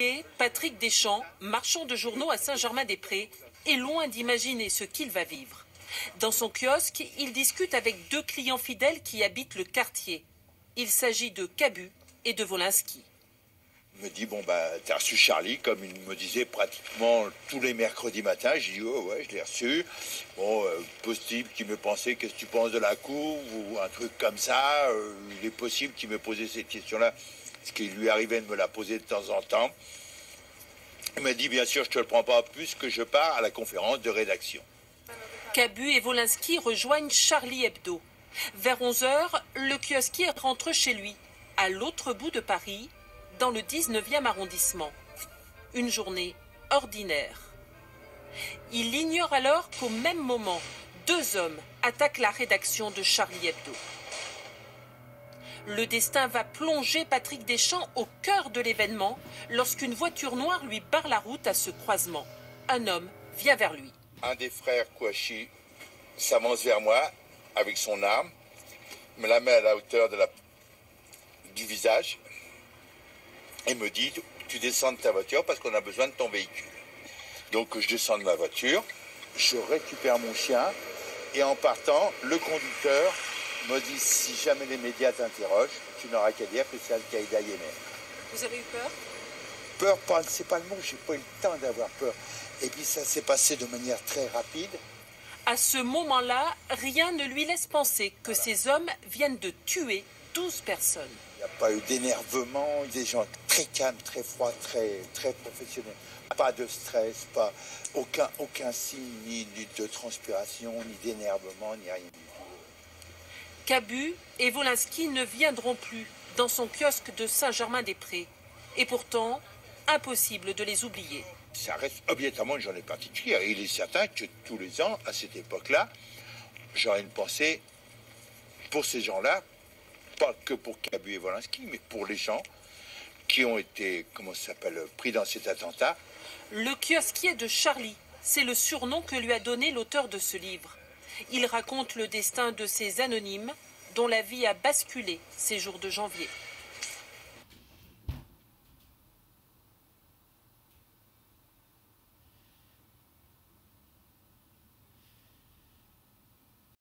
Et Patrick Deschamps, marchand de journaux à Saint-Germain-des-Prés, est loin d'imaginer ce qu'il va vivre. Dans son kiosque, il discute avec deux clients fidèles qui habitent le quartier. Il s'agit de Cabu et de Wolinski. Il me dit, bon, t'as reçu Charlie, comme il me disait pratiquement tous les mercredis matins. J'ai dit, oh ouais, je l'ai reçu. Bon, possible qu'il me pensait, qu'est-ce que tu penses de la couve, ou un truc comme ça. Il est possible qu'il me posait cette question-là, ce qui lui arrivait de me la poser de temps en temps. Il m'a dit, bien sûr, je te le prends pas, puisque je pars à la conférence de rédaction. Cabu et Wolinski rejoignent Charlie Hebdo. Vers 11h, le kiosquier rentre chez lui, à l'autre bout de Paris, dans le 19e arrondissement. Une journée ordinaire. Il ignore alors qu'au même moment, deux hommes attaquent la rédaction de Charlie Hebdo. Le destin va plonger Patrick Deschamps au cœur de l'événement lorsqu'une voiture noire lui barre la route à ce croisement. Un homme vient vers lui. Un des frères Kouachi s'avance vers moi avec son arme, me la met à la hauteur du visage et me dit, tu descends de ta voiture parce qu'on a besoin de ton véhicule. Donc je descends de ma voiture, je récupère mon chien et en partant, le conducteur me dit, si jamais les médias t'interrogent, tu n'auras qu'à dire que c'est Al-Qaïda Yémen. Vous avez eu peur? Peur, c'est pas le mot, j'ai pas eu le temps d'avoir peur. Et puis ça s'est passé de manière très rapide. À ce moment-là, rien ne lui laisse penser que ces hommes viennent de tuer 12 personnes. Il n'y a pas eu d'énervement, des gens très calmes, très froids, très professionnels. Pas de stress, aucun signe ni de transpiration, ni d'énervement, ni rien du tout. Cabu et Wolinski ne viendront plus dans son kiosque de Saint-Germain-des-Prés. Et pourtant, impossible de les oublier. Ça reste obligatoirement une journée particulière. Et il est certain que tous les ans, à cette époque-là, j'aurais une pensée pour ces gens-là, pas que pour Cabu et Wolinski, mais pour les gens qui ont été, pris dans cet attentat. Le kiosquier de Charlie, c'est le surnom que lui a donné l'auteur de ce livre. Il raconte le destin de ces anonymes dont la vie a basculé ces jours de janvier.